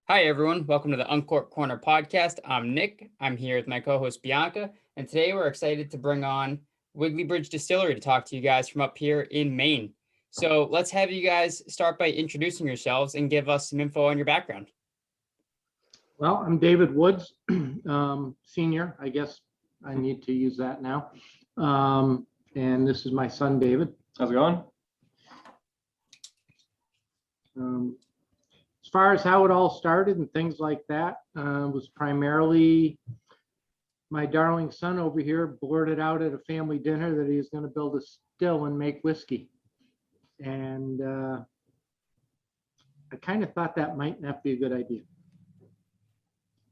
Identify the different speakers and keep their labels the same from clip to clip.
Speaker 1: Hi, everyone. Welcome to the Uncork Corner podcast. I'm Nick. I'm here with my co host, Bianca. And today we're excited to bring on Wiggly Bridge Distillery to talk to you guys from up here in Maine. So let's have you guys start by introducing yourselves and give us some info on your background.
Speaker 2: Well, I'm David Woods, senior. I guess I need to use that now. And this is my son, David.
Speaker 3: How's it going?
Speaker 2: As far as how it all started and things like that, was primarily my darling son over here blurted out at a family dinner that he was going to build a still and make whiskey. And I kind of thought that might not be a good idea,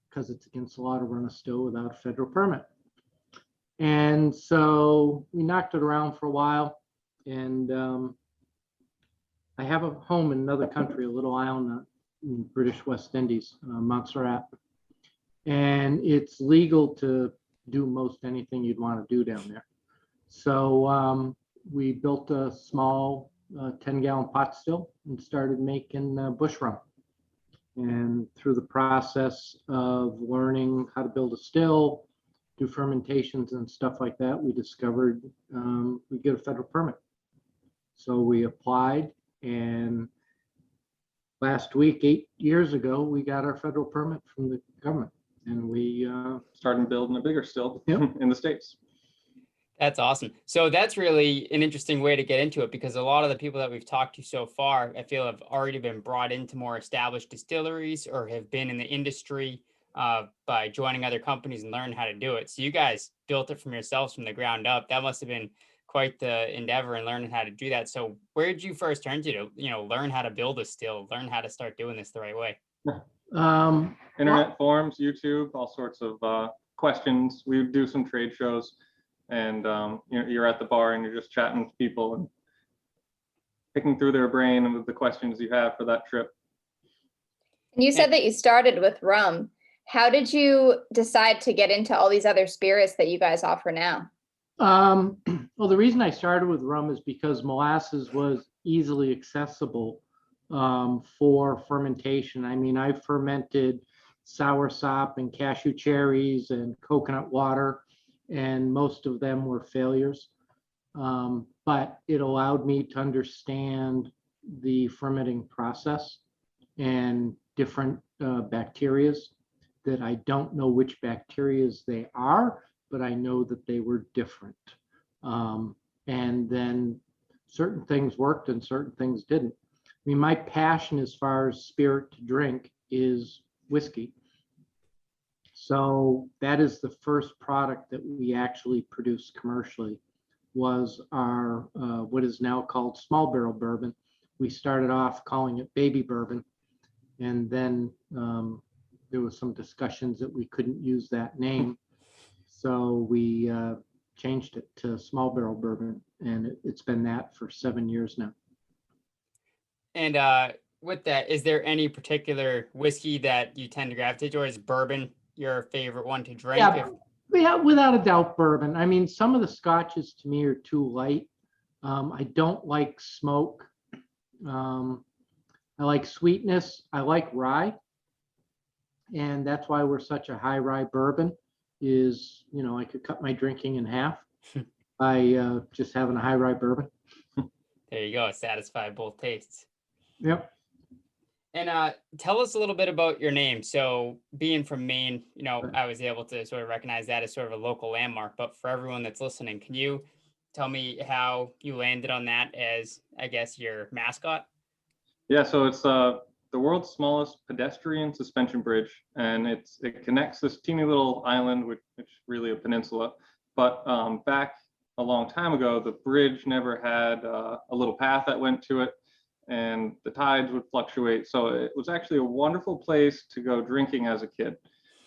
Speaker 2: because it's against the law to run a still without a federal permit. And so we knocked it around for a while, and I have a home in another country, a little island in British West Indies, Montserrat, and it's legal to do most anything you'd want to do down there. So we built a small 10-gallon pot still and started making bush rum. And through the process of learning how to build a still, do fermentations and stuff like that, we discovered we get a federal permit. So we applied, and last week, 8 years ago, we got our federal permit from the government, and we
Speaker 3: Starting building a bigger still in the States.
Speaker 1: That's awesome. So that's really an interesting way to get into it, because a lot of the people that we've talked to so far, I feel, have already been brought into more established distilleries or have been in the industry by joining other companies and learning how to do it. So you guys built it from yourselves from the ground up. That must have been quite the endeavor in learning how to do that. So where did you first turn to learn how to build a still, learn how to start doing this the right way?
Speaker 3: Internet forums, YouTube, all sorts of questions. We would do some trade shows, and you're at the bar and you're just chatting with people and picking through their brain and with the questions you have for that trip.
Speaker 4: And you said that you started with rum. How did you decide to get into all these other spirits that you guys offer now?
Speaker 2: Well, the reason I started with rum is because molasses was easily accessible for fermentation. I mean, I fermented soursop and cashew cherries and coconut water, and most of them were failures. But it allowed me to understand the fermenting process and different bacterias that I don't know which bacterias they are, but I know that they were different. And then certain things worked and certain things didn't. I mean, my passion as far as spirit to drink is whiskey. So that is the first product that we actually produced commercially, was our what is now called small barrel bourbon. We started off calling it baby bourbon, and then there was some discussions that we couldn't use that name. So we changed it to small barrel bourbon, and it's been that for 7 years now.
Speaker 1: And with that, is there any particular whiskey that you tend to gravitate towards? Is bourbon your favorite one to drink?
Speaker 2: Yeah, without a doubt, bourbon. I mean, some of the scotches to me are too light. I don't like smoke. I like sweetness. I like rye. And that's why we're such a high rye bourbon. Is, I could cut my drinking in half by just having a high rye bourbon.
Speaker 1: There you go. Satisfy both tastes.
Speaker 2: Yep.
Speaker 1: And tell us a little bit about your name. So being from Maine, I was able to sort of recognize that as sort of a local landmark. But for everyone that's listening, can you tell me how you landed on that as, I guess, your mascot?
Speaker 3: Yeah, so it's the world's smallest pedestrian suspension bridge, and it connects this teeny little island, which is really a peninsula. But back a long time ago, the bridge never had a little path that went to it, and the tides would fluctuate. So it was actually a wonderful place to go drinking as a kid.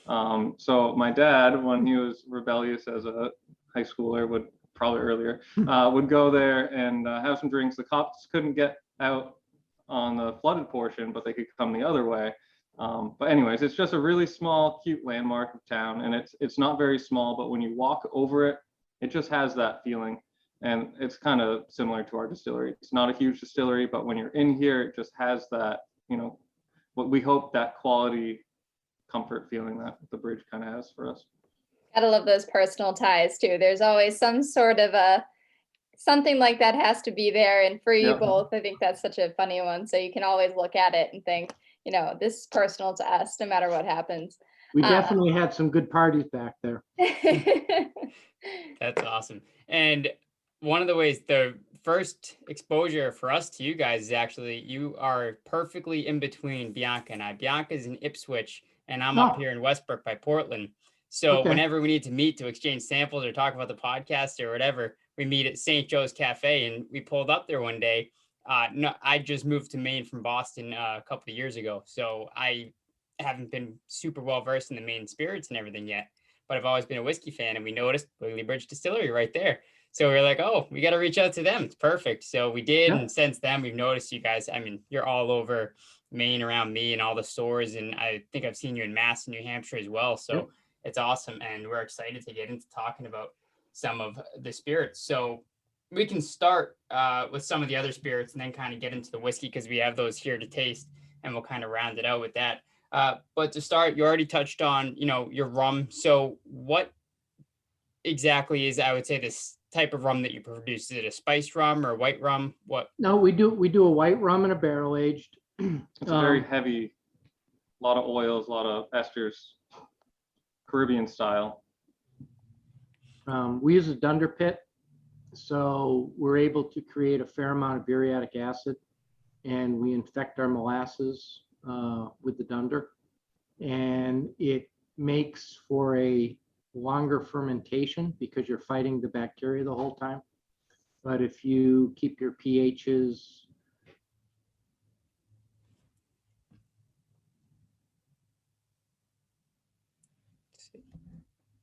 Speaker 3: So my dad, when he was rebellious as a high schooler, probably earlier, would go there and have some drinks. The cops couldn't get out on the flooded portion, but they could come the other way. But anyways, it's just a really small, cute landmark of town, and it's not very small, but when you walk over it, it just has that feeling. And it's kind of similar to our distillery. It's not a huge distillery, but when you're in here, it just has that, what we hope that quality comfort feeling that the bridge kind of has for us.
Speaker 4: Gotta love those personal ties too. There's always some sort of something like that has to be there. And for you
Speaker 3: Yep.
Speaker 4: both, I think that's such a funny one. So you can always look at it and think, this is personal to us, no matter what happens.
Speaker 2: We definitely had some good parties back there.
Speaker 1: That's awesome. And one of the ways, the first exposure for us to you guys is actually, you are perfectly in between Bianca and I. Bianca's in Ipswich and I'm up
Speaker 2: Oh.
Speaker 1: here in Westbrook by Portland. So
Speaker 2: Okay.
Speaker 1: whenever we need to meet to exchange samples or talk about the podcast or whatever, we meet at St. Joe's Cafe, and we pulled up there one day. No, I just moved to Maine from Boston a couple of years ago. So I haven't been super well versed in the Maine spirits and everything yet, but I've always been a whiskey fan, and we noticed Wiggly Bridge Distillery right there. So we were like, oh, we got to reach out to them. It's perfect. So we did.
Speaker 2: Yeah.
Speaker 1: And since then, we've noticed you guys. I mean, you're all over Maine around me and all the stores. And I think I've seen you in Mass and New Hampshire as well. So
Speaker 2: Yep.
Speaker 1: It's awesome. And we're excited to get into talking about some of the spirits. So we can start with some of the other spirits and then kind of get into the whiskey, because we have those here to taste, and we'll kind of round it out with that. But to start, you already touched on, your rum. So what exactly is, I would say, this type of rum that you produce? Is it a spiced rum or white rum? What?
Speaker 2: No, we do a white rum and a barrel aged.
Speaker 3: It's a very heavy, a lot of oils, a lot of esters, Caribbean style.
Speaker 2: We use a dunder pit, so we're able to create a fair amount of muriatic acid, and we infect our molasses with the dunder, and it makes for a longer fermentation because you're fighting the bacteria the whole time. But if you keep your pHs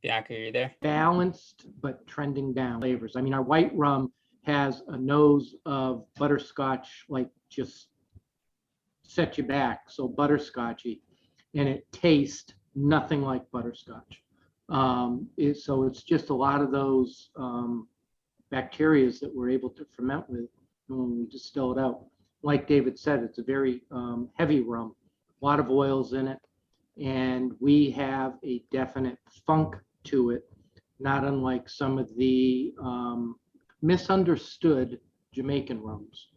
Speaker 1: Bianca, are you there?
Speaker 2: balanced but trending down flavors. I mean, our white rum has a nose of butterscotch, like just set you back, so butterscotchy, and it tastes nothing like butterscotch. So it's just a lot of those bacteria that we're able to ferment with when we distill it out. Like David said, it's a very heavy rum, a lot of oils in it, and we have a definite funk to it, not unlike some of the misunderstood Jamaican rums.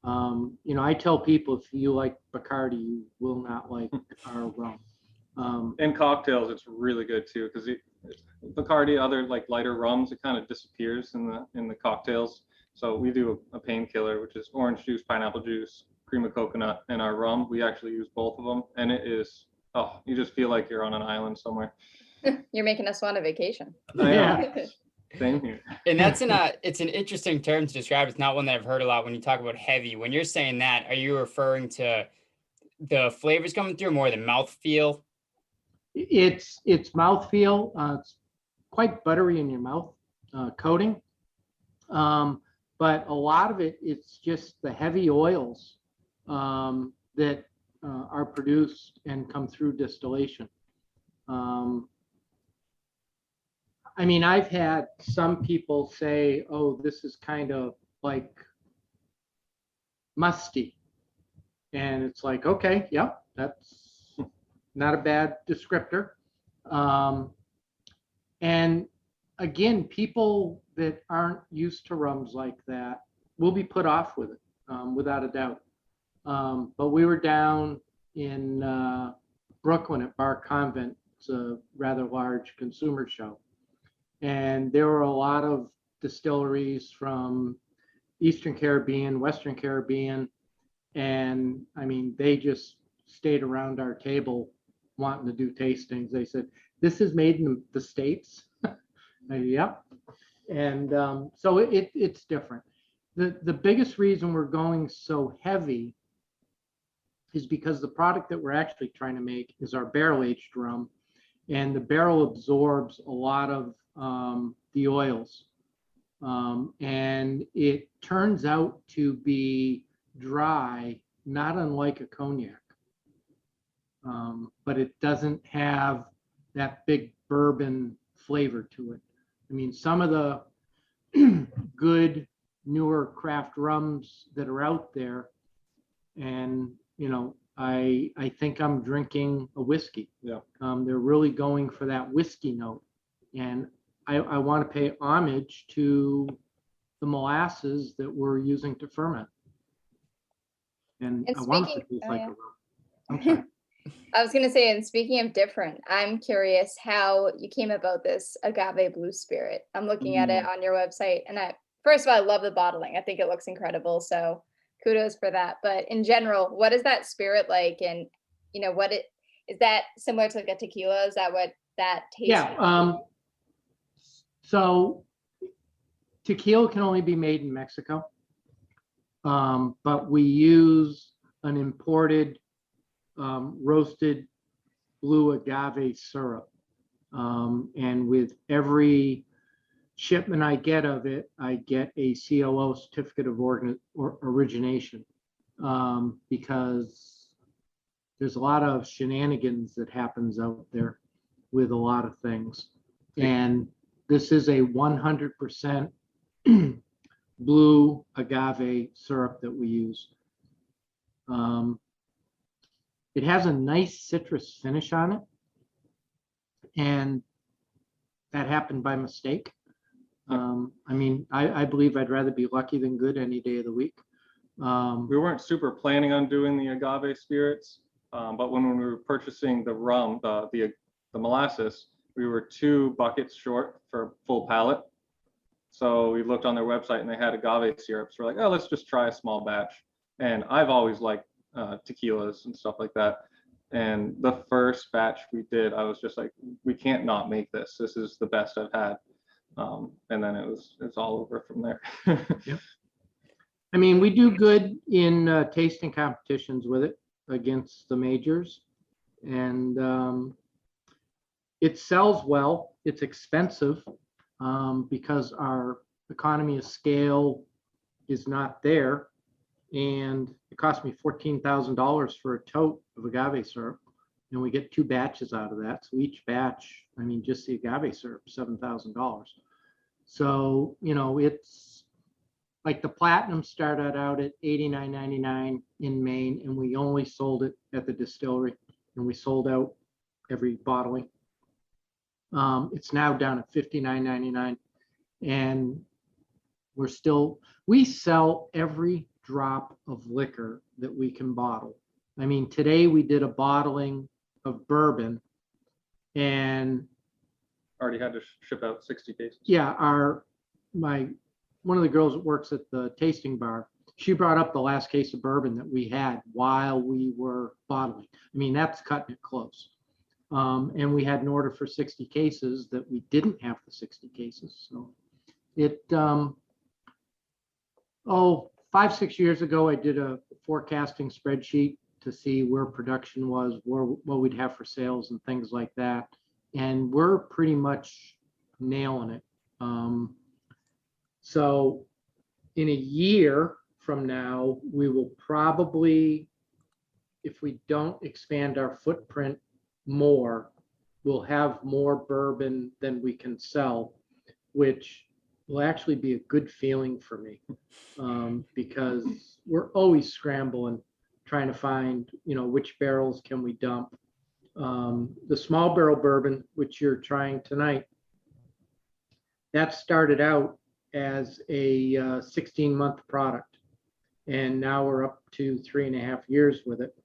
Speaker 2: I tell people, if you like Bacardi, you will not like our rum.
Speaker 3: In cocktails, it's really good too, because Bacardi, other like lighter rums, it kind of disappears in the cocktails. So we do a painkiller, which is orange juice, pineapple juice, cream of coconut, and our rum. We actually use both of them, and it is, you just feel like you're on an island somewhere.
Speaker 4: You're making us want a vacation.
Speaker 2: Yeah.
Speaker 3: Same here.
Speaker 1: And that's it's an interesting term to describe. It's not one that I've heard a lot when you talk about heavy. When you're saying that, are you referring to the flavors coming through, more the mouthfeel?
Speaker 2: It's mouthfeel. It's quite buttery in your mouth, coating. But a lot of it's just the heavy oils that are produced and come through distillation. I mean, I've had some people say, oh, this is kind of like musty. And it's like, okay, yep, that's not a bad descriptor. And again, people that aren't used to rums like that will be put off with it, without a doubt. But we were down in Brooklyn at Bar Convent. It's a rather large consumer show. And there were a lot of distilleries from Eastern Caribbean, Western Caribbean. And I mean, they just stayed around our table wanting to do tastings. They said, this is made in the States. Yep. And so it's different. The biggest reason we're going so heavy is because the product that we're actually trying to make is our barrel aged rum, and the barrel absorbs a lot of the oils, and it turns out to be dry, not unlike a cognac, but it doesn't have that big bourbon flavor to it. I mean, some of the good newer craft rums that are out there, and I think I'm drinking a whiskey.
Speaker 3: Yeah.
Speaker 2: They're really going for that whiskey note. And I want to pay homage to the molasses that we're using to ferment. And
Speaker 4: And
Speaker 2: I want it to
Speaker 4: speaking,
Speaker 2: taste
Speaker 4: oh,
Speaker 2: like
Speaker 4: yeah.
Speaker 2: a rum. I'm sorry.
Speaker 4: I was gonna say, and speaking of different, I'm curious how you came about this agave blue spirit. I'm looking at it on your website, and first of all, I love the bottling. I think it looks incredible. So kudos for that. But in general, what is that spirit like? And what it is, that similar to like a tequila? Is that what that tastes like?
Speaker 2: Yeah. So tequila can only be made in Mexico. But we use an imported roasted blue agave syrup. And with every shipment I get of it, I get a COO, certificate of origination, because there's a lot of shenanigans that happens out there with a lot of things. And this is a 100% blue agave syrup that we use. It has a nice citrus finish on it, and that happened by mistake. I mean, I believe I'd rather be lucky than good any day of the week.
Speaker 3: We weren't super planning on doing the agave spirits, but when we were purchasing the rum, the molasses, we were 2 buckets short for full pallet. So we looked on their website and they had agave syrups. We're like, oh, let's just try a small batch. And I've always liked tequilas and stuff like that. And the first batch we did, I was just like, we can't not make this. This is the best I've had. And then it's all over from there.
Speaker 2: Yep. I mean, we do good in tasting competitions with it against the majors, and it sells well. It's expensive because our economy of scale is not there, and it cost me $14,000 for a tote of agave syrup, and we get 2 batches out of that. So each batch, I mean, just the agave syrup, $7,000. So, it's like the Platinum started out at $89.99 in Maine, and we only sold it at the distillery, and we sold out every bottling. It's now down at $59.99, and we sell every drop of liquor that we can bottle. I mean, today we did a bottling of bourbon, and
Speaker 3: Already had to ship out 60 cases.
Speaker 2: yeah, one of the girls that works at the tasting bar, she brought up the last case of bourbon that we had while we were bottling. I mean, that's cutting it close. And we had an order for 60 cases that we didn't have the 60 cases. So it, 5-6 years ago, I did a forecasting spreadsheet to see where production was, what we'd have for sales and things like that. And we're pretty much nailing it. So in a year from now, we will probably, if we don't expand our footprint more, we'll have more bourbon than we can sell, which will actually be a good feeling for me, because we're always scrambling, trying to find, which barrels can we dump. The small barrel bourbon, which you're trying tonight, that started out as a 16-month product, and now we're up to 3.5 years with it,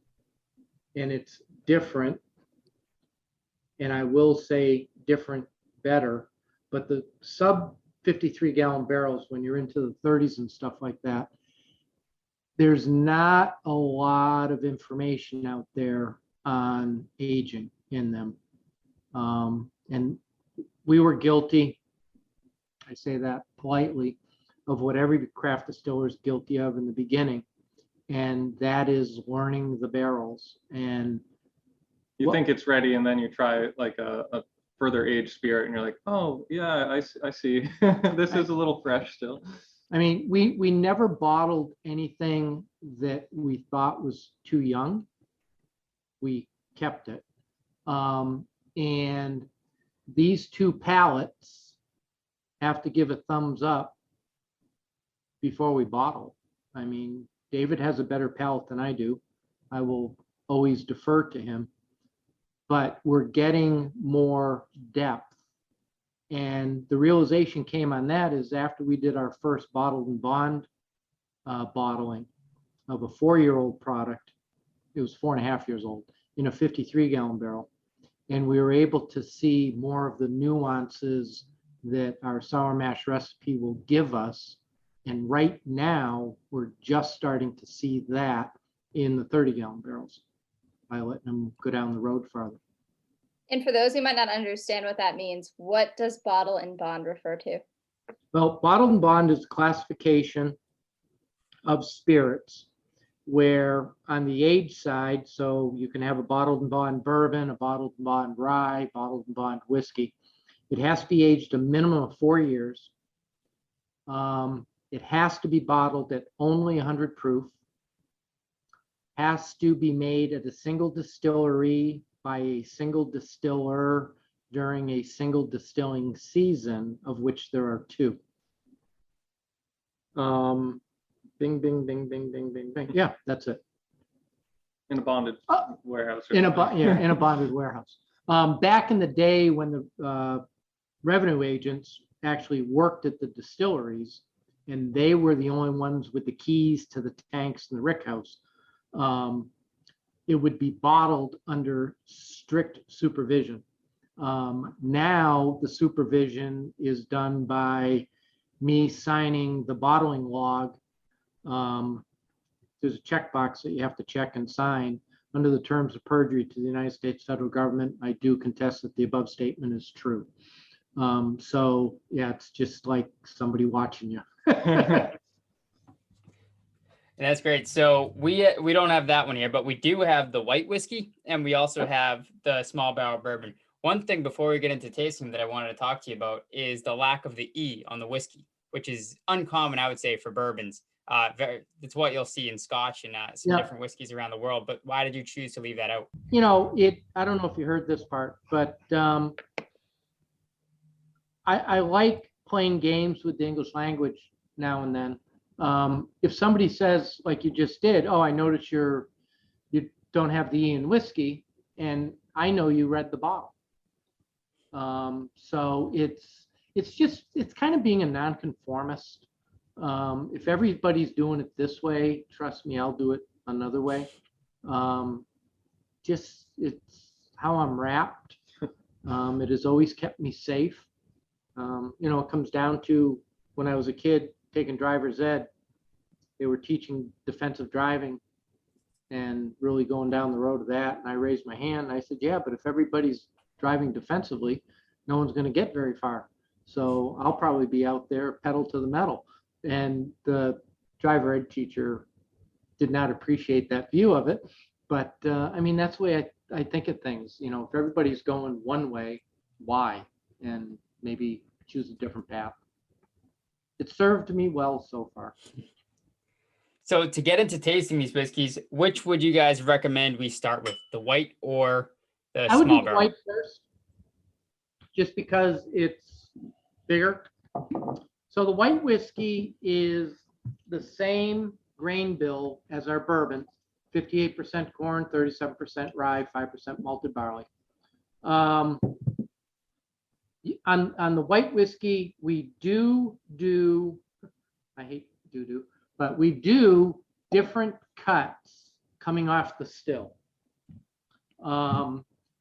Speaker 2: and it's different, and I will say different better, but the sub 53-gallon barrels, when you're into the 30s and stuff like that, there's not a lot of information out there on aging in them. And we were guilty, I say that politely, of what every craft distiller is guilty of in the beginning, and that is learning the barrels. And
Speaker 3: you think it's ready, and then you try like a further aged spirit, and you're like, oh yeah, I see. This is a little fresh still.
Speaker 2: I mean, we never bottled anything that we thought was too young. We kept it. And these 2 pallets have to give a thumbs up before we bottle. I mean, David has a better palate than I do. I will always defer to him, but we're getting more depth. And the realization came on that is after we did our first bottled and bond bottling of a 4-year-old product. It was 4.5 years old in a 53-gallon barrel. And we were able to see more of the nuances that our sour mash recipe will give us. And right now, we're just starting to see that in the 30-gallon barrels by letting them go down the road farther.
Speaker 4: And for those who might not understand what that means, what does bottle and bond refer to?
Speaker 2: Well, bottled and bond is classification of spirits where on the age side, so you can have a bottled and bond bourbon, a bottled and bond rye, bottled and bond whiskey. It has to be aged a minimum of 4 years. It has to be bottled at only 100 proof. Has to be made at a single distillery by a single distiller during a single distilling season, of which there are 2. Bing, bing, bing, bing, bing, bing, bing. Yeah, that's it.
Speaker 3: In a bonded warehouse.
Speaker 2: In a bonded warehouse. Back in the day when the revenue agents actually worked at the distilleries, and they were the only ones with the keys to the tanks in the rick house, it would be bottled under strict supervision. Now the supervision is done by me signing the bottling log. There's a checkbox that you have to check and sign. Under the terms of perjury to the United States federal government, I do contest that the above statement is true. So yeah, it's just like somebody watching you.
Speaker 1: That's great. So we don't have that one here, but we do have the white whiskey, and we also have the small barrel bourbon. One thing before we get into tasting that I wanted to talk to you about is the lack of the E on the whiskey, which is uncommon, I would say, for bourbons. It's what you'll see in Scotch and some different whiskeys around the world. But why did you choose to leave that out?
Speaker 2: You know, I don't know if you heard this part, but I like playing games with the English language now and then. If somebody says, like you just did, oh, I noticed you don't have the E in whiskey, and I know you read the bottle. So it's kind of being a nonconformist. If everybody's doing it this way, trust me, I'll do it another way. It's how I'm wrapped. It has always kept me safe. It comes down to when I was a kid taking driver's ed, they were teaching defensive driving and really going down the road of that. And I raised my hand and I said, yeah, but if everybody's driving defensively, no one's going to get very far. So I'll probably be out there pedal to the metal. And the driver ed teacher did not appreciate that view of it. But that's the way I think of things. If everybody's going one way, why? And maybe choose a different path. It served me well so far.
Speaker 1: So to get into tasting these whiskeys, which would you guys recommend we start with, the white or the
Speaker 2: I would
Speaker 1: small
Speaker 2: do the
Speaker 1: barrel?
Speaker 2: white first, just because it's bigger. So the white whiskey is the same grain bill as our bourbon, 58% corn, 37% rye, 5% malted barley. On the white whiskey, we do, I hate do, but we do different cuts coming off the still.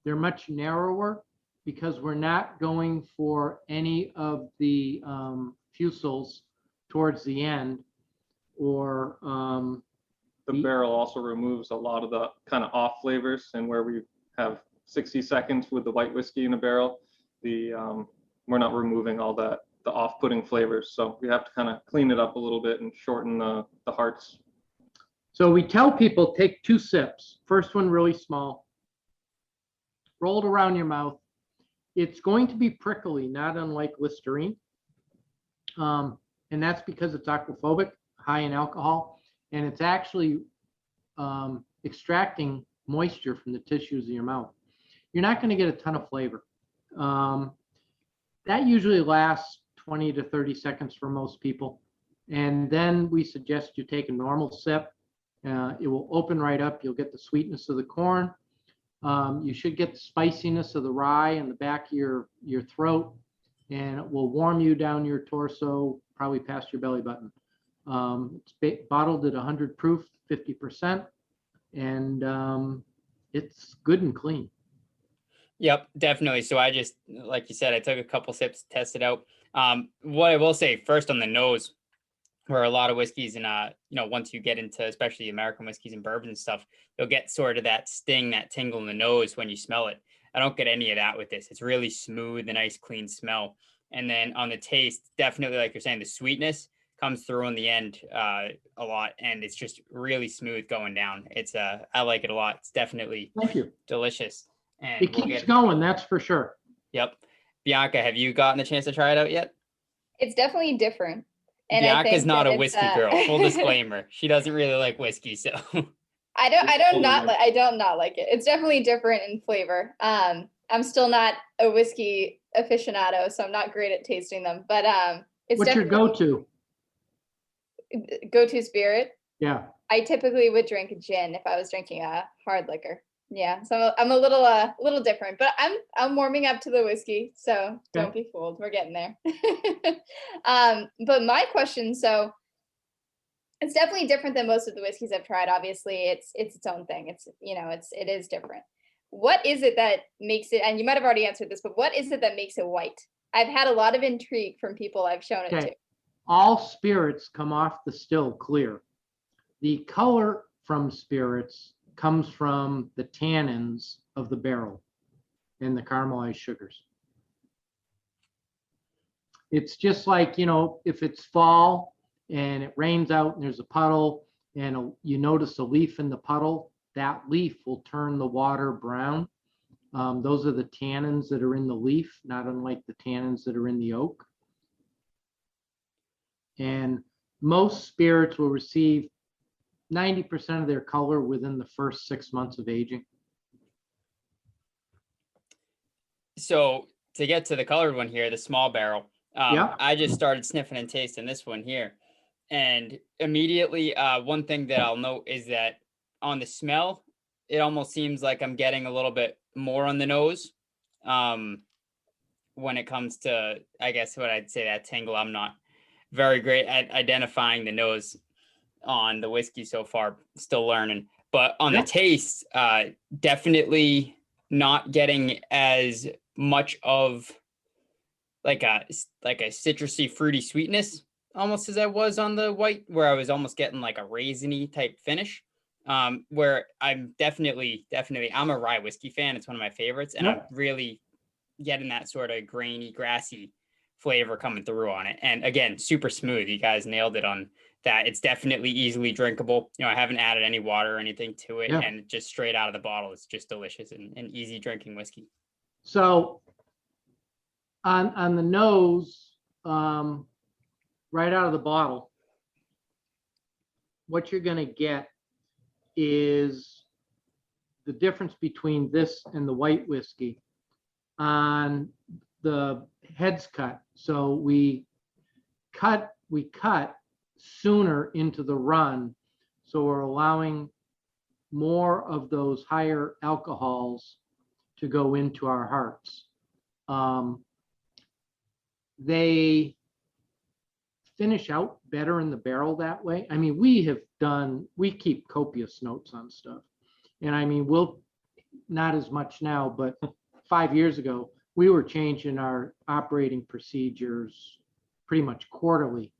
Speaker 2: They're much narrower because we're not going for any of the fusels towards the end, or
Speaker 3: the barrel also removes a lot of the kind of off flavors, and where we have 60 seconds with the white whiskey in a barrel, we're not removing all the off-putting flavors. So we have to kind of clean it up a little bit and shorten the hearts.
Speaker 2: So we tell people take 2 sips. First one really small. Roll it around your mouth. It's going to be prickly, not unlike Listerine. And that's because it's aquaphobic, high in alcohol, and it's actually extracting moisture from the tissues of your mouth. You're not going to get a ton of flavor. That usually lasts 20 to 30 seconds for most people. And then we suggest you take a normal sip It will open right up. You'll get the sweetness of the corn. You should get the spiciness of the rye in the back of your throat, and it will warm you down your torso, probably past your belly button. It's bottled at 100 proof, 50%, and it's good and clean.
Speaker 1: Yep, definitely. So I just, like you said, I took a couple sips to test it out. What I will say first on the nose, where a lot of whiskeys and once you get into especially American whiskeys and bourbon and stuff, you'll get sort of that sting, that tingle in the nose when you smell it. I don't get any of that with this. It's really smooth, a nice clean smell. And then on the taste, definitely like you're saying, the sweetness comes through in the end a lot, and it's just really smooth going down. It's I like it a lot. It's definitely
Speaker 2: Thank you.
Speaker 1: delicious. And
Speaker 2: It keeps going, that's for sure.
Speaker 1: Yep. Bianca, have you gotten a chance to try it out yet?
Speaker 4: It's definitely different. And
Speaker 1: Bianca's not a whiskey girl. Full
Speaker 4: I
Speaker 1: disclaimer. She doesn't really like whiskey, so
Speaker 4: don't not like it. It's definitely different in flavor. I'm still not a whiskey aficionado, so I'm not great at tasting them. But it's
Speaker 2: What's your
Speaker 4: definitely go-to spirit.
Speaker 2: Yeah.
Speaker 4: I typically would drink gin if I was drinking a hard liquor. Yeah, so I'm a little different, but I'm warming up to the whiskey, so don't be fooled. We're getting there. But my question, so it's definitely different than most of the whiskeys I've tried. Obviously, it's its own thing. It is different. What is it that makes it? And you might have already answered this, but what is it that makes it white? I've had a lot of intrigue from people I've shown it to.
Speaker 2: All spirits come off the still clear. The color from spirits comes from the tannins of the barrel and the caramelized sugars. It's just like, if it's fall and it rains out and there's a puddle and you notice a leaf in the puddle, that leaf will turn the water brown. Those are the tannins that are in the leaf, not unlike the tannins that are in the oak. And most spirits will receive 90% of their color within the first 6 months of aging.
Speaker 1: So to get to the colored one here, the small barrel, I just started sniffing and tasting this one here. And immediately, one thing that I'll note is that on the smell, it almost seems like I'm getting a little bit more on the nose. When it comes to, I guess what I'd say, that tingle, I'm not very great at identifying the nose on the whiskey so far, still learning. But on the taste, definitely not getting as much of like a citrusy, fruity sweetness almost as I was on the white, where I was almost getting like a raisiny type finish. Where I'm definitely, I'm a rye whiskey fan. It's one of my favorites, and I'm really getting that sort of grainy, grassy flavor coming through on it. And again, super smooth. You guys nailed it on that. It's definitely easily drinkable. I haven't added any water or anything to it, and just straight out of the bottle, it's just delicious and easy drinking whiskey.
Speaker 2: So on the nose, right out of the bottle, what you're going to get is the difference between this and the white whiskey on the heads cut. So we cut sooner into the run, so we're allowing more of those higher alcohols to go into our hearts. They finish out better in the barrel that way. I mean, we keep copious notes on stuff, and I mean, we'll not as much now, but 5 years ago we were changing our operating procedures pretty much quarterly.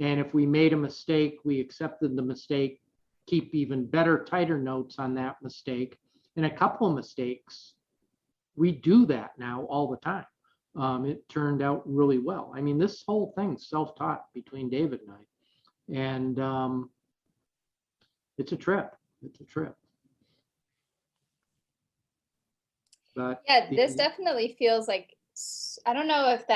Speaker 2: And if we made a mistake, we accepted the mistake, keep even better, tighter notes on that mistake. And a couple of mistakes, we do that now all the time. It turned out really well. I mean, this whole thing's self-taught between David and I. And it's a trip. It's a trip. But
Speaker 4: yeah, this definitely feels like, I don't know if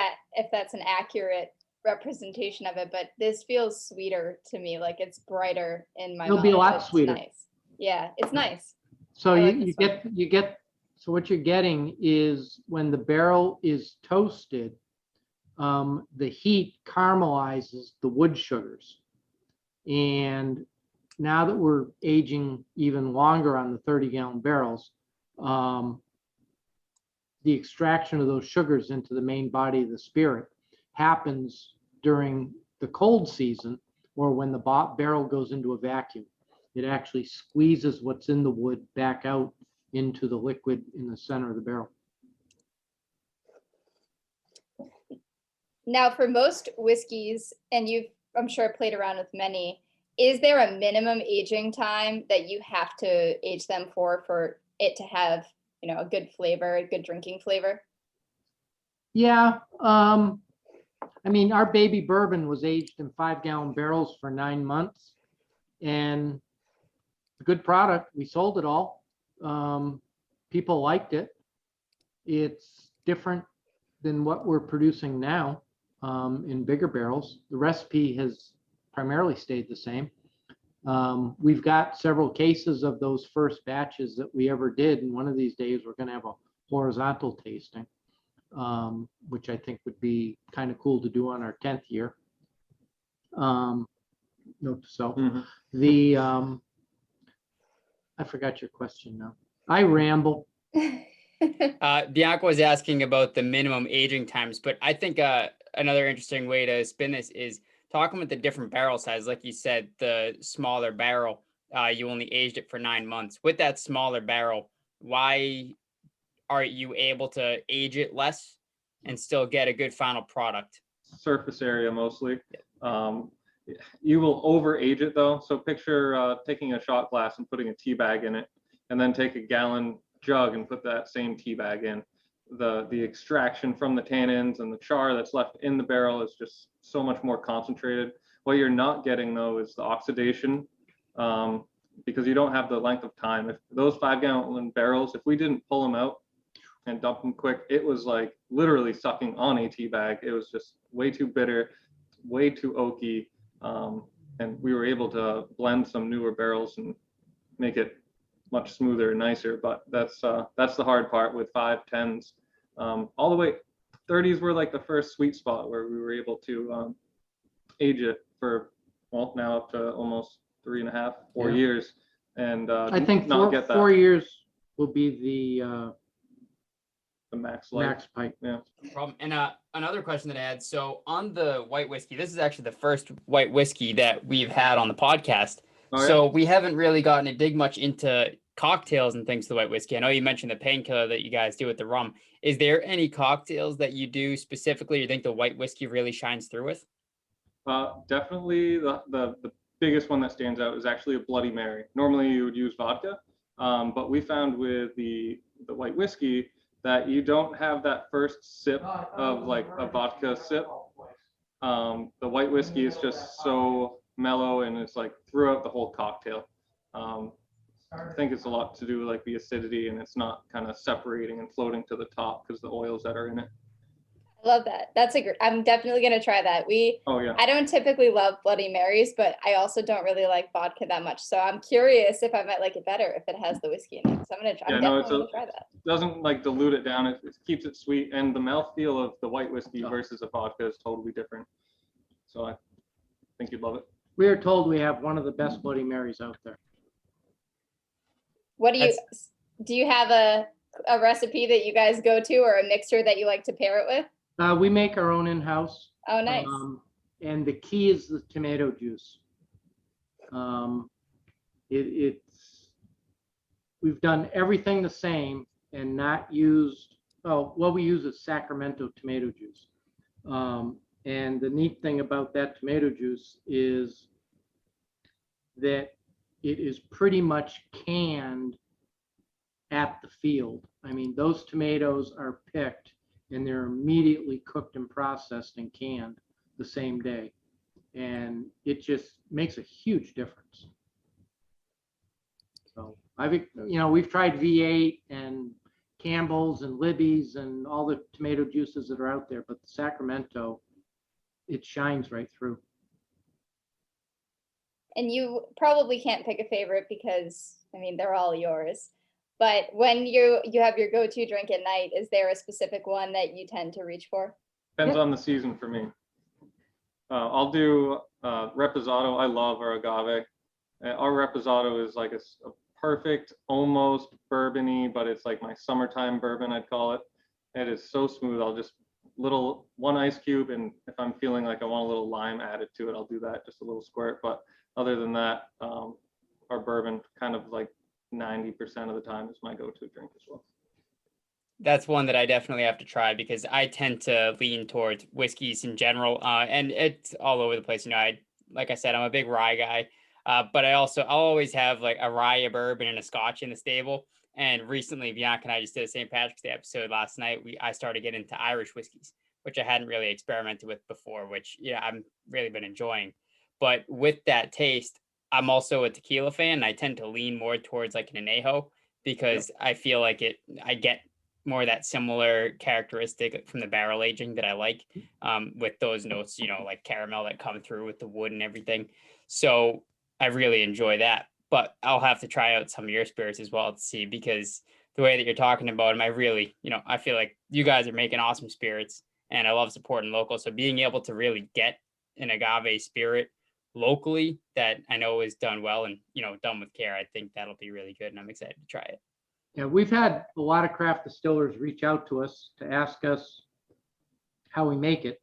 Speaker 4: that's an accurate representation of it, but this feels sweeter to me. Like it's brighter in my mouth.
Speaker 2: It'll be a lot sweeter.
Speaker 4: Nice. Yeah, it's nice.
Speaker 2: So you get so what you're getting is when the barrel is toasted, the heat caramelizes the wood sugars, and now that we're aging even longer on the 30-gallon barrels, the extraction of those sugars into the main body of the spirit happens during the cold season, or when the barrel goes into a vacuum. It actually squeezes what's in the wood back out into the liquid in the center of the barrel.
Speaker 4: Now, for most whiskeys, and you've, I'm sure, played around with many, is there a minimum aging time that you have to age them for it to have, you know, a good flavor, a good drinking flavor?
Speaker 2: Yeah, I mean, our baby bourbon was aged in 5-gallon barrels for 9 months, and a good product. We sold it all. People liked it. It's different than what we're producing now in bigger barrels. The recipe has primarily stayed the same. We've got several cases of those first batches that we ever did, and one of these days we're going to have a horizontal tasting, which I think would be kind of cool to do on our 10th year. Note to self. The I forgot your question now. I ramble.
Speaker 1: Bianca was asking about the minimum aging times, but I think another interesting way to spin this is talking with the different barrel size. Like you said, the smaller barrel, you only aged it for 9 months. With that smaller barrel, why are you able to age it less and still get a good final product?
Speaker 3: Surface area mostly. You will over age it though. So picture taking a shot glass and putting a tea bag in it, and then take a gallon jug and put that same tea bag in. The extraction from the tannins and the char that's left in the barrel is just so much more concentrated. What you're not getting though is the oxidation, because you don't have the length of time. If those 5-gallon barrels, if we didn't pull them out and dump them quick, it was like literally sucking on a tea bag. It was just way too bitter, way too oaky, and we were able to blend some newer barrels and make it much smoother and nicer. But that's the hard part with 5, 10s, all the way 30s were like the first sweet spot where we were able to age it for, well, now up to almost 3.5, 4 years, and
Speaker 2: I think
Speaker 3: not get that.
Speaker 2: 4 years will be the
Speaker 3: max life.
Speaker 2: max pipe.
Speaker 3: Yeah.
Speaker 1: No problem. And another question that I had, so on the white whiskey, this is actually the first white whiskey that we've had on the podcast.
Speaker 3: Oh, yeah?
Speaker 1: So we haven't really gotten to dig much into cocktails and things to the white whiskey. I know you mentioned the painkiller that you guys do with the rum. Is there any cocktails that you do specifically you think the white whiskey really shines through with?
Speaker 3: Definitely the biggest one that stands out is actually a Bloody Mary. Normally you would use vodka, but we found with the white whiskey that you don't have that first sip of like a vodka sip. The white whiskey is just so mellow, and it's like throughout the whole cocktail. I think it's a lot to do with like the acidity, and it's not kind of separating and floating to the top because the oils that are in it.
Speaker 4: I love that. That's a great, I'm definitely going to try that.
Speaker 3: Oh yeah.
Speaker 4: I don't typically love Bloody Marys, but I also don't really like vodka that much. So I'm curious if I might like it better if it has the whiskey in it. So I'm definitely gonna try that.
Speaker 3: It doesn't like dilute it down. It keeps it sweet, and the mouthfeel of the white whiskey versus a vodka is totally different. So I think you'd love it.
Speaker 2: We are told we have one of the best Bloody Marys out there.
Speaker 4: What do you have a recipe that you guys go to, or a mixture that you like to pair it with?
Speaker 2: We make our own in-house.
Speaker 4: Oh, nice.
Speaker 2: And the key is the tomato juice. We've done everything the same and not used, what we use is Sacramento tomato juice. And the neat thing about that tomato juice is that it is pretty much canned at the field. I mean, those tomatoes are picked and they're immediately cooked and processed and canned the same day. And it just makes a huge difference. So we've tried V8 and Campbell's and Libby's and all the tomato juices that are out there, but the Sacramento, it shines right through.
Speaker 4: And you probably can't pick a favorite because, I mean, they're all yours. But when you have your go-to drink at night, is there a specific one that you tend to reach for?
Speaker 3: Depends on the season for me. I'll do Reposado. I love our Agave. Our Reposado is like a perfect, almost bourbony, but it's like my summertime bourbon, I'd call it. It is so smooth. I'll just one ice cube, and if I'm feeling like I want a little lime added to it, I'll do that, just a little squirt. But other than that, our bourbon kind of like 90% of the time is my go-to drink as well.
Speaker 1: That's one that I definitely have to try because I tend to lean towards whiskeys in general, and it's all over the place. You know, like I said, I'm a big rye guy, but I'll always have like a rye, a bourbon, and a scotch in the stable. And recently, Bianca and I just did a St. Patrick's Day episode last night. I started getting into Irish whiskeys, which I hadn't really experimented with before, which I've really been enjoying. But with that taste, I'm also a tequila fan. And I tend to lean more towards like an añejo because I feel like I get more of that similar characteristic from the barrel aging that I like, with those notes, like caramel that come through with the wood and everything. So I really enjoy that. But I'll have to try out some of your spirits as well to see, because the way that you're talking about them, I really, I feel like you guys are making awesome spirits, and I love supporting local. So being able to really get an agave spirit locally that I know is done well and, done with care, I think that'll be really good, and I'm excited to try it.
Speaker 2: Yeah, we've had a lot of craft distillers reach out to us to ask us how we make it.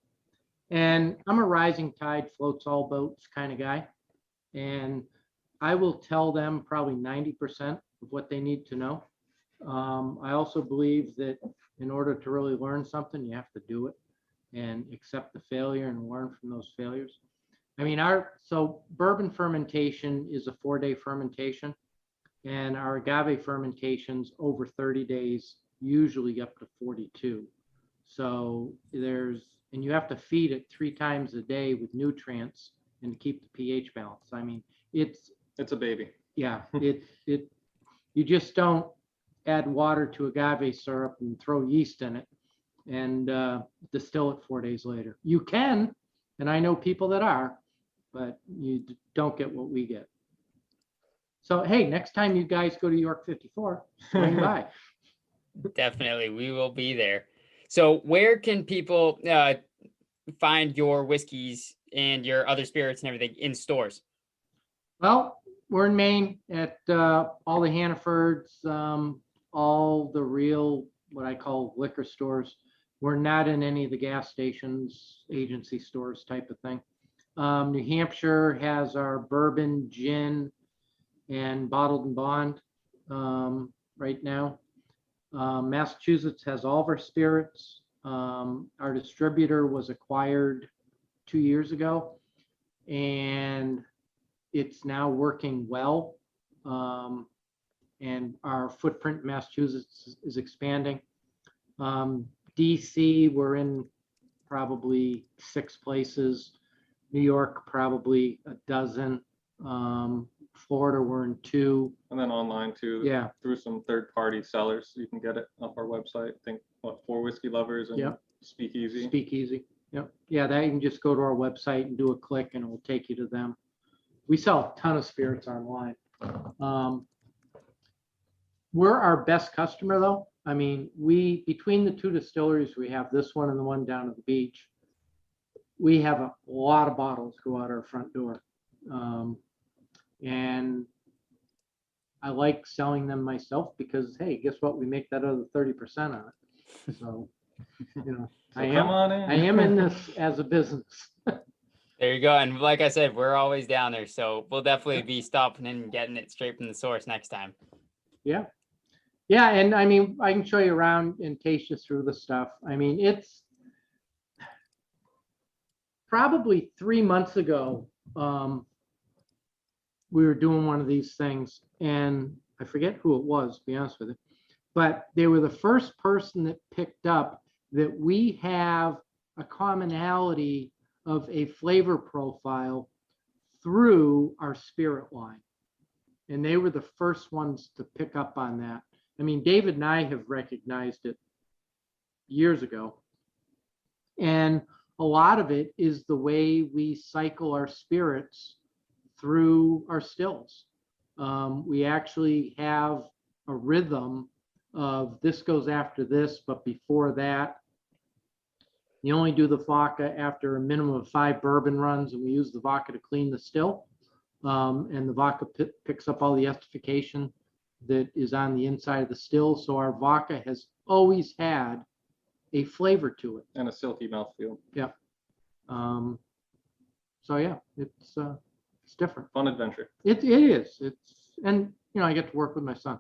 Speaker 2: And I'm a rising tide floats all boats kind of guy. And I will tell them probably 90% of what they need to know. I also believe that in order to really learn something, you have to do it and accept the failure and learn from those failures. I mean, so bourbon fermentation is a 4-day fermentation. And our agave fermentations over 30 days, usually up to 42. So and you have to feed it 3 times a day with nutrients and keep the pH balance. I mean, it's
Speaker 3: a baby.
Speaker 2: Yeah, you just don't add water to agave syrup and throw yeast in it and distill it 4 days later. You can, and I know people that are, but you don't get what we get. So, hey, next time you guys go to York 54, swing by.
Speaker 1: Definitely, we will be there. So where can people find your whiskeys and your other spirits and everything in stores?
Speaker 2: Well, we're in Maine at all the Hannafords, all the real, what I call liquor stores. We're not in any of the gas stations, agency stores type of thing. New Hampshire has our bourbon, gin, and bottled and bond right now. Massachusetts has all of our spirits. Our distributor was acquired 2 years ago, and it's now working well. And our footprint in Massachusetts is expanding. DC, we're in probably 6 places. New York, probably a dozen. Florida, we're in 2.
Speaker 3: And then online too.
Speaker 2: Yeah.
Speaker 3: Through some third-party sellers, you can get it off our website. I think For Whiskey Lovers and Speakeasy.
Speaker 2: Speakeasy. Yep. Yeah, that you can just go to our website and do a click, and it will take you to them. We sell a ton of spirits online. We're our best customer though. I mean, between the 2 distilleries, we have this one and the one down at the beach. We have a lot of bottles go out our front door. And I like selling them myself because, hey, guess what? We make that other 30% on it. So, I am in this as a business.
Speaker 1: There you go. And like I said, we're always down there. So we'll definitely be stopping in and getting it straight from the source next time.
Speaker 2: Yeah. Yeah. And I mean, I can show you around and taste you through the stuff. I mean, it's probably 3 months ago. We were doing one of these things, and I forget who it was, to be honest with you, but they were the first person that picked up that we have a commonality of a flavor profile through our spirit line. And they were the first ones to pick up on that. I mean, David and I have recognized it years ago. And a lot of it is the way we cycle our spirits through our stills. We actually have a rhythm of this goes after this, but before that, you only do the vodka after a minimum of 5 bourbon runs, and we use the vodka to clean the still. And the vodka picks up all the esterification that is on the inside of the still. So our vodka has always had a flavor to it.
Speaker 3: And a silky mouthfeel.
Speaker 2: Yeah. So yeah, it's different.
Speaker 3: Fun adventure.
Speaker 2: It is. And I get to work with my son.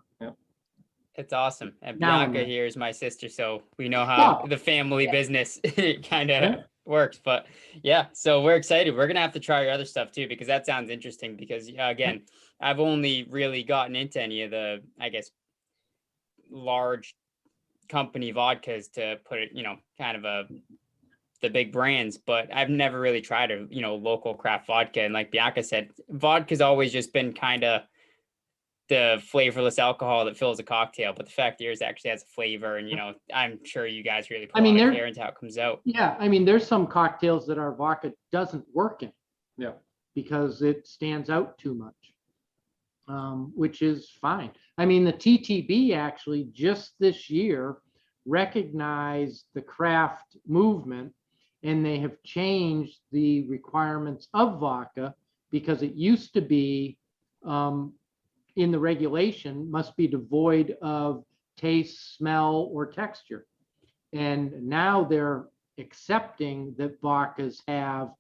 Speaker 1: It's awesome. And
Speaker 2: Now and
Speaker 1: Bianca
Speaker 2: then.
Speaker 1: here is my sister, so we know how
Speaker 2: Oh.
Speaker 1: the family
Speaker 4: Yeah.
Speaker 1: business kind of
Speaker 2: Yeah.
Speaker 1: works. But yeah, so we're excited. We're gonna have to try your other stuff too, because that sounds interesting. Because again, I've only really gotten into any of the, I guess, large company vodkas, to put it, kind of the big brands, but I've never really tried a, local craft vodka. And like Bianca said, vodka's always just been kind of the flavorless alcohol that fills a cocktail, but the fact yours actually has a flavor, and I'm sure you guys really put
Speaker 2: I mean,
Speaker 1: a lot of
Speaker 2: there-
Speaker 1: care into how it comes out.
Speaker 2: Yeah, I mean, there's some cocktails that our vodka doesn't work in.
Speaker 3: Yeah.
Speaker 2: Because it stands out too much, which is fine. I mean, the TTB actually just this year recognized the craft movement, and they have changed the requirements of vodka, because it used to be in the regulation must be devoid of taste, smell, or texture. And now they're accepting that vodkas have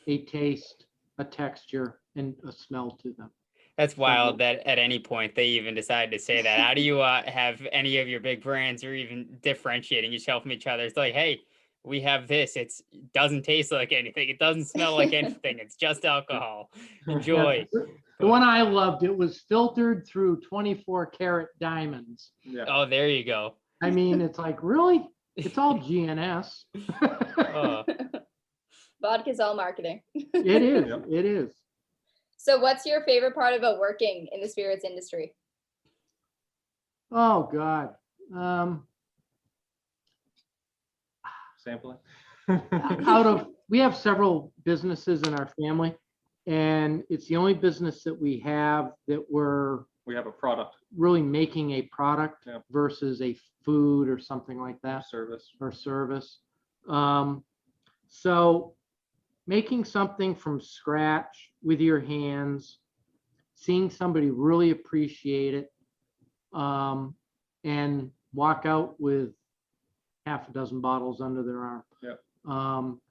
Speaker 2: a taste, a texture, and a smell to them.
Speaker 1: That's wild that at any point they even decided to say that. How do you have any of your big brands or even differentiating yourself from each other? It's like, hey, we have this. It doesn't taste like anything. It doesn't smell like anything. It's just alcohol. Enjoy.
Speaker 2: Yeah, the one I loved, it was filtered through 24 karat diamonds.
Speaker 3: Yeah.
Speaker 1: Oh, there you go.
Speaker 2: I mean, it's like, really? It's all GNS.
Speaker 1: Oh.
Speaker 4: Vodka's all marketing.
Speaker 2: It is.
Speaker 3: Yep.
Speaker 2: It is.
Speaker 4: So what's your favorite part about working in the spirits industry?
Speaker 2: Oh God.
Speaker 3: Sampling.
Speaker 2: We have several businesses in our family, and it's the only business that we have that we're
Speaker 3: We have a product
Speaker 2: really making a product
Speaker 3: Yep.
Speaker 2: versus a food or something like that,
Speaker 3: service.
Speaker 2: or service. So making something from scratch with your hands, seeing somebody really appreciate it, and walk out with half a dozen bottles under their arm.
Speaker 3: Yep.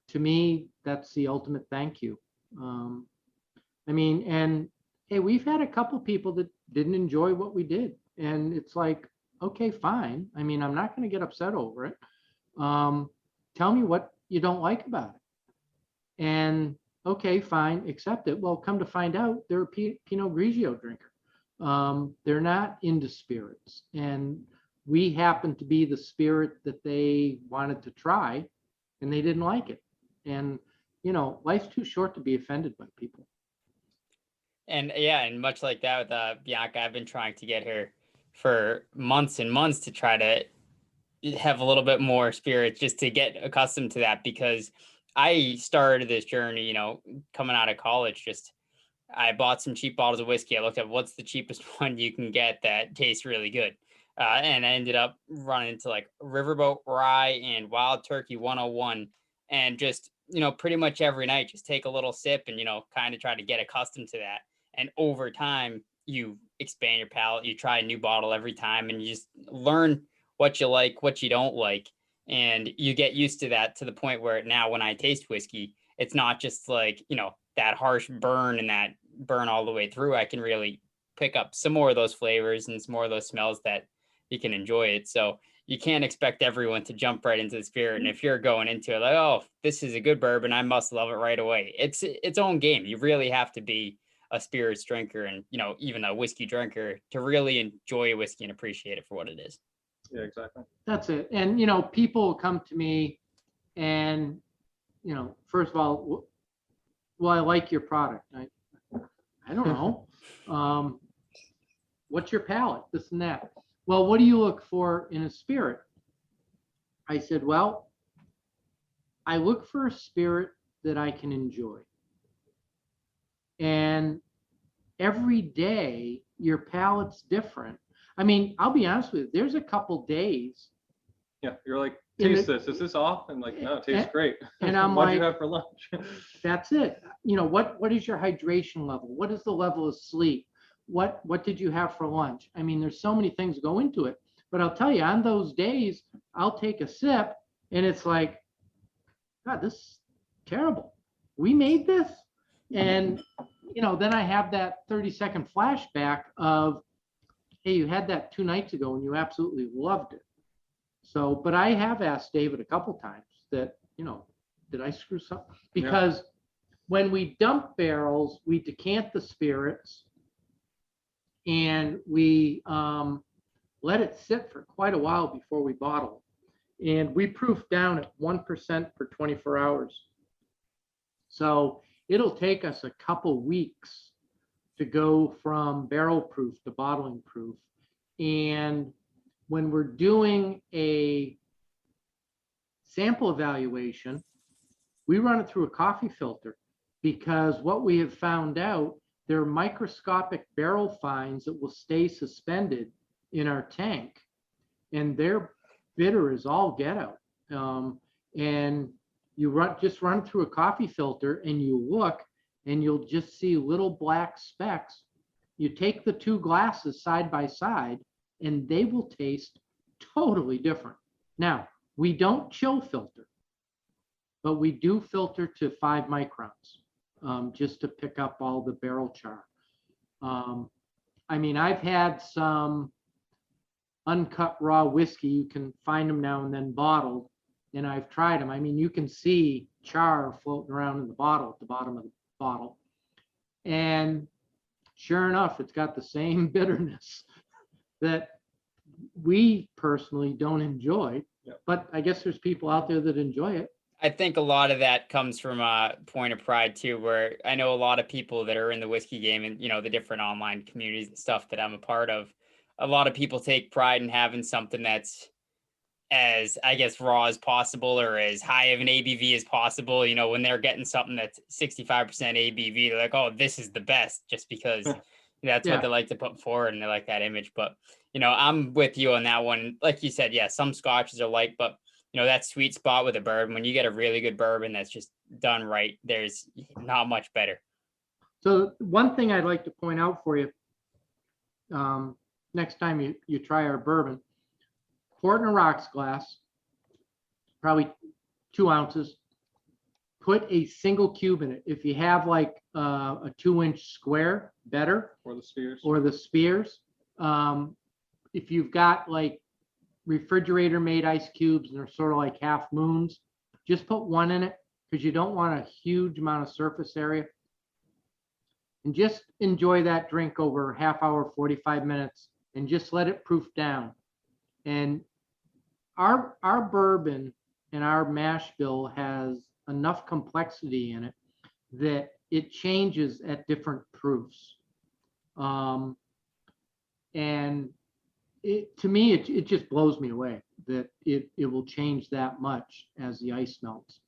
Speaker 2: To me, that's the ultimate thank you. I mean, and hey, we've had a couple people that didn't enjoy what we did, and it's like, okay, fine. I mean, I'm not going to get upset over it. Tell me what you don't like about it, and okay, fine, accept it. Well, come to find out, they're a Pinot Grigio drinker. They're not into spirits, and we happen to be the spirit that they wanted to try, and they didn't like it. And life's too short to be offended by people.
Speaker 1: And yeah, and much like that with Bianca, I've been trying to get her for months and months to try to have a little bit more spirit, just to get accustomed to that, because I started this journey, coming out of college. I bought some cheap bottles of whiskey. I looked at what's the cheapest one you can get that tastes really good. And I ended up running into like Riverboat Rye and Wild Turkey 101, and just, pretty much every night, just take a little sip and, kind of try to get accustomed to that. And over time, you expand your palate, you try a new bottle every time, and you just learn what you like, what you don't like. And you get used to that, to the point where now when I taste whiskey, it's not just like, that harsh burn and that burn all the way through. I can really pick up some more of those flavors and some more of those smells that you can enjoy it. So you can't expect everyone to jump right into the spirit. And if you're going into it like, oh, this is a good bourbon, I must love it right away, it's its own game. You really have to be a spirits drinker and, even a whiskey drinker to really enjoy whiskey and appreciate it for what it is.
Speaker 3: Yeah, exactly.
Speaker 2: That's it. And, people come to me and, first of all, well, I like your product. I don't know. What's your palate? This and that. Well, what do you look for in a spirit? I said, well, I look for a spirit that I can enjoy. And every day, your palate's different. I mean, I'll be honest with you, there's a couple days
Speaker 3: Yeah, you're like,
Speaker 2: In
Speaker 3: taste
Speaker 2: the-
Speaker 3: this. Is this off? And like, no, it tastes
Speaker 2: And-
Speaker 3: great.
Speaker 2: and I'm
Speaker 3: What'd you
Speaker 2: like-
Speaker 3: have for lunch?
Speaker 2: That's it. You know, what is your hydration level? What is the level of sleep? What did you have for lunch? I mean, there's so many things go into it. But I'll tell you, on those days, I'll take a sip and it's like, God, this is terrible. We made this? And, you know, then I have that 30-second flashback of, hey, you had that 2 nights ago and you absolutely loved it. So, but I have asked David a couple times that, you know, did I screw something? Because when we dump barrels, we decant the spirits and we let it sit for quite a while before we bottle. And we proof down at 1% for 24 hours. So it'll take us a couple weeks to go from barrel proof to bottling proof. And when we're doing a sample evaluation, we run it through a coffee filter because what we have found out, there are microscopic barrel fines that will stay suspended in our tank, and they're bitter as all get out. And you just run it through a coffee filter and you look and you'll just see little black specks. You take the 2 glasses side by side and they will taste totally different. Now, we don't chill filter, but we do filter to 5 microns just to pick up all the barrel char. I mean, I've had some uncut raw whiskey. You can find them now and then bottled, and I've tried them. I mean, you can see char floating around in the bottle at the bottom of the bottle. And sure enough, it's got the same bitterness that we personally don't enjoy.
Speaker 3: Yep.
Speaker 2: But I guess there's people out there that enjoy it.
Speaker 1: I think a lot of that comes from a point of pride too, where I know a lot of people that are in the whiskey game and, you know, the different online communities and stuff that I'm a part of. A lot of people take pride in having something that's as, I guess, raw as possible or as high of an ABV as possible. You know, when they're getting something that's 65% ABV, they're like, oh, this is the best, just because that's
Speaker 2: Yeah.
Speaker 1: what they like to put forward and they like that image. But, you know, I'm with you on that one. Like you said, yeah, some scotches are light, but you know, that sweet spot with a bourbon, when you get a really good bourbon that's just done right, there's not much better.
Speaker 2: So one thing I'd like to point out for you, next time you try our bourbon, quart in a rocks glass, probably 2 ounces, put a single cube in it. If you have like a 2-inch square, better,
Speaker 3: Or the spheres.
Speaker 2: or the spears. If you've got like refrigerator made ice cubes and they're sort of like half moons, just put 1 in it because you don't want a huge amount of surface area. And just enjoy that drink over half hour, 45 minutes, and just let it proof down. And our bourbon and our mash bill has enough complexity in it that it changes at different proofs. And to me, it just blows me away that it will change that much as the ice melts.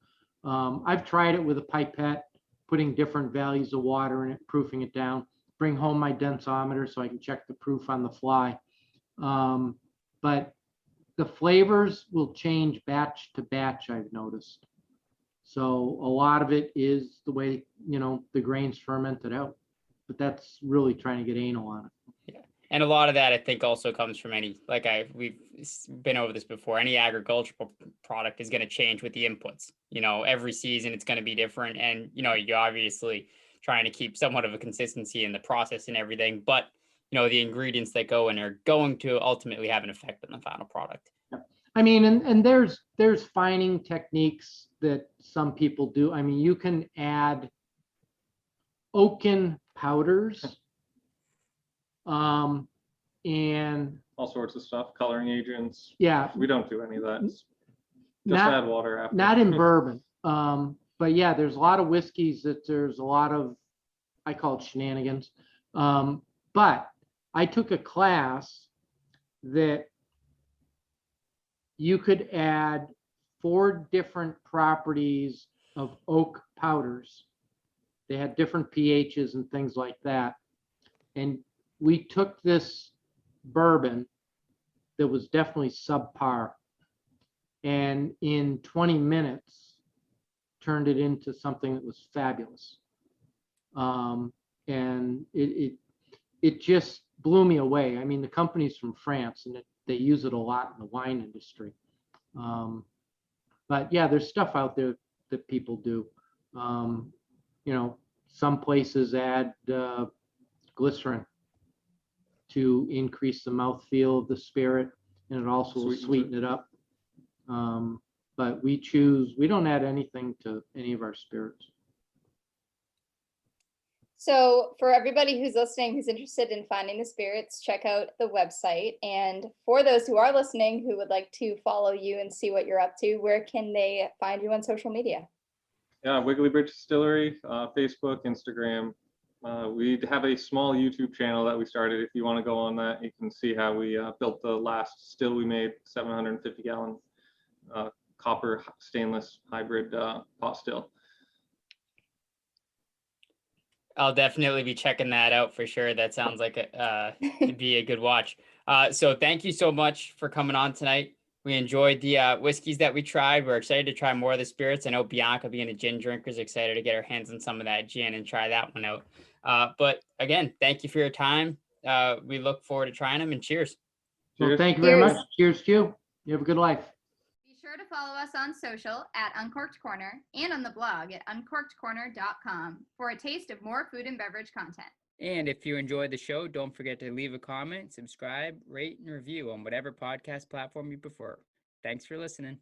Speaker 2: I've tried it with a pipette, putting different values of water in it, proofing it down, bring home my densometer so I can check the proof on the fly. But the flavors will change batch to batch, I've noticed. So a lot of it is the way, you know, the grains fermented out, but that's really trying to get anal on it.
Speaker 1: And a lot of that, I think, also comes from we've been over this before. Any agricultural product is going to change with the inputs. You know, every season it's going to be different. And, you know, you're obviously trying to keep somewhat of a consistency in the process and everything. But, you know, the ingredients that go in are going to ultimately have an effect on the final product.
Speaker 2: I mean, and there's fining techniques that some people do. I mean, you can add oaken powders. And
Speaker 3: All sorts of stuff, coloring agents.
Speaker 2: yeah,
Speaker 3: We don't do any of that. Just
Speaker 2: not,
Speaker 3: add water after.
Speaker 2: not in bourbon. But yeah, there's a lot of whiskeys that there's a lot of, I call it shenanigans. But I took a class that you could add 4 different properties of oak powders. They had different pHs and things like that. And we took this bourbon that was definitely subpar, and in 20 minutes turned it into something that was fabulous. And it just blew me away. I mean, the company's from France, and they use it a lot in the wine industry. But yeah, there's stuff out there that people do. You know, some places add glycerin to increase the mouthfeel of the spirit, and it also will sweeten it up. But we don't add anything to any of our spirits.
Speaker 4: So for everybody who's listening, who's interested in finding the spirits, check out the website. And for those who are listening, who would like to follow you and see what you're up to, where can they find you on social media?
Speaker 3: Yeah, Wiggly Bridge Distillery, Facebook, Instagram. We have a small YouTube channel that we started. If you want to go on that, you can see how we built the last still we made, 750-gallon copper stainless hybrid pot still.
Speaker 1: I'll definitely be checking that out for sure. That sounds like it'd be a good watch. So thank you so much for coming on tonight. We enjoyed the whiskeys that we tried. We're excited to try more of the spirits. I know Bianca, being a gin drinker, is excited to get her hands on some of that gin and try that one out. But again, thank you for your time. We look forward to trying them, and cheers.
Speaker 2: Well, thank you very
Speaker 4: Cheers.
Speaker 2: much. Cheers to you. You have a good life.
Speaker 4: Be sure to follow us on social at Uncorked Corner and on the blog at uncorkedcorner.com for a taste of more food and beverage content.
Speaker 1: And if you enjoyed the show, don't forget to leave a comment, subscribe, rate, and review on whatever podcast platform you prefer. Thanks for listening.